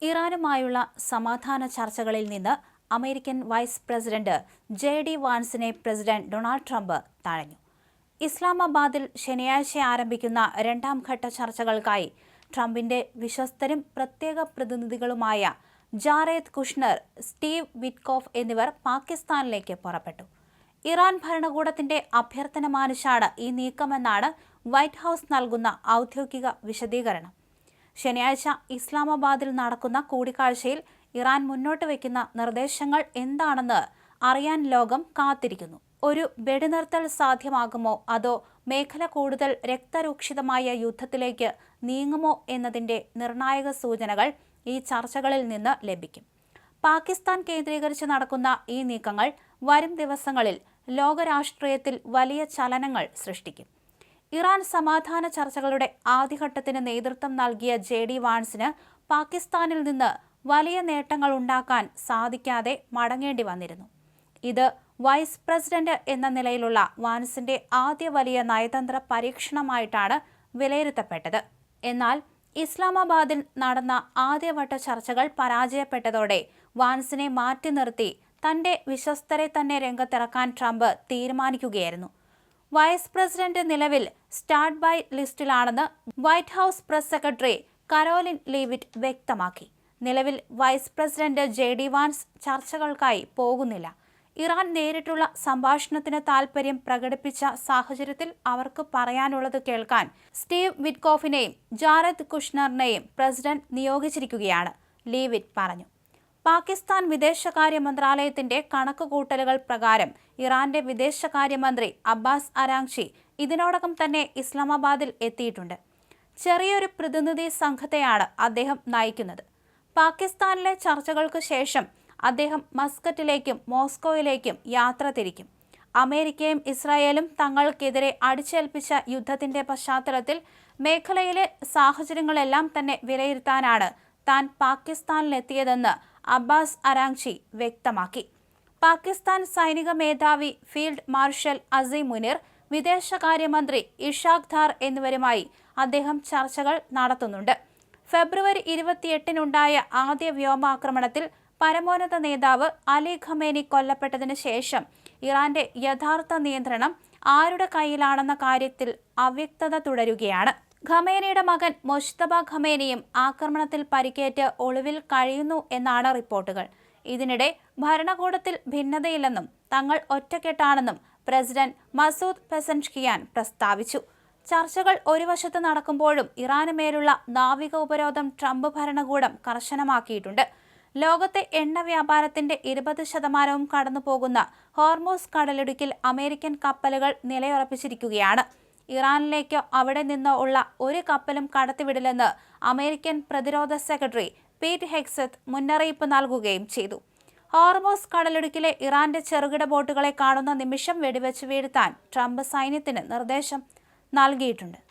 ഇറാനുമായുള്ള സമാധാന ചർച്ചകളിൽ നിന്ന് അമേരിക്കൻ വൈസ് പ്രസിഡന്റ് JD വാൻസിനെ പ്രസിഡന്റ് ഡൊണാൾഡ് ട്രംപ് തഴഞ്ഞു. ഇസ്ലാമാബാദിൽ ശനിയാഴ്ച ആരംഭിക്കുന്ന രണ്ടാം ഘട്ട ചർച്ചകൾക്കായി ട്രംപിന്റെ വിശ്വസ്തരും പ്രത്യേക പ്രതിനിധികളുമായ ജാറേദ് കുഷ്ണർ, സ്റ്റീവ് വിറ്റ്കോഫ് എന്നിവർ പാകിസ്ഥാനിലേക്ക് പുറപ്പെട്ടു. ഇറാൻ ഭരണകൂടത്തിന്റെ അഭ്യർത്ഥന മാനിച്ചാണ് ഈ നീക്കമെന്നാണ് വൈറ്റ് ഹൌസ് നൽകുന്ന ഔദ്യോഗിക വിശദീകരണം. ശനിയാഴ്ച ഇസ്ലാമാബാദിൽ നടക്കുന്ന കൂടിക്കാഴ്ചയിൽ ഇറാൻ മുന്നോട്ട് വയ്ക്കുന്ന നിർദ്ദേശങ്ങൾ എന്താണെന്ന് അറിയാൻ ലോകം കാത്തിരിക്കുന്നു. ഒരു വെടിനിർത്തൽ സാധ്യമാകുമോ അതോ മേഖല കൂടുതൽ രക്തരൂക്ഷിതമായ യുദ്ധത്തിലേക്ക് നീങ്ങുമോ എന്നതിന്റെ നിർണായക സൂചനകൾ ഈ ചർച്ചകളിൽ നിന്ന് ലഭിക്കും. പാകിസ്ഥാൻ കേന്ദ്രീകരിച്ച് നടക്കുന്ന ഈ നീക്കങ്ങൾ വരും ദിവസങ്ങളിൽ ലോകരാഷ്ട്രീയത്തിൽ വലിയ ചലനങ്ങൾ സൃഷ്ടിക്കും. ഇറാൻ സമാധാന ചർച്ചകളുടെ ആദ്യഘട്ടത്തിന് നേതൃത്വം നൽകിയ JD വാൻസിന് പാകിസ്ഥാനിൽ നിന്ന് വലിയ നേട്ടങ്ങൾ ഉണ്ടാക്കാൻ സാധിക്കാതെ മടങ്ങേണ്ടി വന്നിരുന്നു. ഇത് വൈസ് പ്രസിഡന്റ് എന്ന നിലയിലുള്ള വാൻസിന്റെ ആദ്യ വലിയ നയതന്ത്ര പരീക്ഷണമായിട്ടാണ് വിലയിരുത്തപ്പെട്ടത്. എന്നാൽ ഇസ്ലാമാബാദിൽ നടന്ന ആദ്യവട്ട ചർച്ചകൾ പരാജയപ്പെട്ടതോടെ വാൻസിനെ മാറ്റി നിർത്തി തന്റെ വിശ്വസ്തരെ തന്നെ രംഗത്തിറക്കാൻ ട്രംപ് തീരുമാനിക്കുകയായിരുന്നു. വൈസ് പ്രസിഡന്റ് നിലവിൽ സ്റ്റാൻഡ് ബൈ ലിസ്റ്റിലാണെന്ന് White House press secretary Karoline Leavitt വ്യക്തമാക്കി. നിലവിൽ വൈസ് പ്രസിഡന്റ് JD വാൻസ് ചർച്ചകൾക്കായി പോകുന്നില്ല. ഇറാൻ നേരിട്ടുള്ള സംഭാഷണത്തിന് താൽപര്യം പ്രകടിപ്പിച്ച സാഹചര്യത്തിൽ അവർക്ക് പറയാനുള്ളത് കേൾക്കാൻ സ്റ്റീവ് വിറ്റ്കോഫിനെയും ജാറെദ് കുഷ്ണറിനെയും പ്രസിഡന്റ് നിയോഗിച്ചിരിക്കുകയാണ്, ലീവിറ്റ് പറഞ്ഞു. പാകിസ്ഥാൻ വിദേശകാര്യ മന്ത്രാലയത്തിന്റെ കണക്കുകൂട്ടലുകൾ പ്രകാരം ഇറാന്റെ വിദേശകാര്യമന്ത്രി അബ്ബാസ് അരാങ്ചി ഇതിനോടകം തന്നെ ഇസ്ലാമാബാദിൽ എത്തിയിട്ടുണ്ട്. ചെറിയൊരു പ്രതിനിധി സംഘത്തെയാണ് അദ്ദേഹം നയിക്കുന്നത്. പാകിസ്ഥാനിലെ ചർച്ചകൾക്ക് ശേഷം അദ്ദേഹം മസ്കറ്റിലേക്കും മോസ്കോയിലേക്കും യാത്ര തിരിക്കും. അമേരിക്കയും ഇസ്രായേലും തങ്ങൾക്കെതിരെ അടിച്ചേൽപ്പിച്ച യുദ്ധത്തിന്റെ പശ്ചാത്തലത്തിൽ മേഖലയിലെ സാഹചര്യങ്ങളെല്ലാം തന്നെ വിലയിരുത്താനാണ് താൻ പാകിസ്ഥാനിലെത്തിയതെന്ന് അബ്ബാസ് അരാങ്ചി വ്യക്തമാക്കി. പാകിസ്ഥാൻ സൈനിക മേധാവി ഫീൽഡ് മാർഷൽ അസീം മുനീർ, വിദേശകാര്യമന്ത്രി ഇഷാഖ് ധാർ എന്നിവരുമായി അദ്ദേഹം ചർച്ചകൾ നടത്തുന്നുണ്ട്. ഫെബ്രുവരി 28-നുണ്ടായ ആദ്യ വ്യോമാക്രമണത്തിൽ പരമോന്നത നേതാവ് അലി ഖമേനി കൊല്ലപ്പെട്ടതിന് ശേഷം ഇറാന്റെ യഥാർത്ഥ നിയന്ത്രണം ആരുടെ കയ്യിലാണെന്ന കാര്യത്തിൽ അവ്യക്തത തുടരുകയാണ്. ഖമേനിയുടെ മകൻ മൊജ്തബ ഖമേനിയും ആക്രമണത്തിൽ പരിക്കേറ്റ് ഒളിവിൽ കഴിയുന്നു എന്നാണ് റിപ്പോർട്ടുകൾ. ഇതിനിടെ ഭരണകൂടത്തിൽ ഭിന്നതയില്ലെന്നും തങ്ങൾ ഒറ്റക്കെട്ടാണെന്നും പ്രസിഡന്റ് മസൂദ് പെസൻഷ്കിയാൻ പ്രസ്താവിച്ചു. ചർച്ചകൾ ഒരു വശത്ത് നടക്കുമ്പോഴും ഇറാന് മേലുള്ള നാവിക ഉപരോധം ട്രംപ് ഭരണകൂടം കർശനമാക്കിയിട്ടുണ്ട്. ലോകത്തെ എണ്ണ വ്യാപാരത്തിന്റെ 20% കടന്നുപോകുന്ന ഹോർമൂസ് കടലിടുക്കിൽ അമേരിക്കൻ കപ്പലുകൾ നിലയുറപ്പിച്ചിരിക്കുകയാണ്. ഇറാനിലേക്കോ അവിടെ നിന്നോ ഉള്ള ഒരു കപ്പലും കടത്തിവിടില്ലെന്ന് അമേരിക്കൻ പ്രതിരോധ സെക്രട്ടറി പീറ്റ് ഹെഗ്സെത്ത് മുന്നറിയിപ്പ് നൽകുകയും ചെയ്തു. ഹോർമൂസ് കടലിടുക്കിലെ ഇറാന്റെ ചെറുകിട ബോട്ടുകളെ കാണുന്ന നിമിഷം വെടിവെച്ച് വീഴ്ത്താൻ ട്രംപ് സൈന്യത്തിന് നിർദ്ദേശം നൽകിയിട്ടുണ്ട്.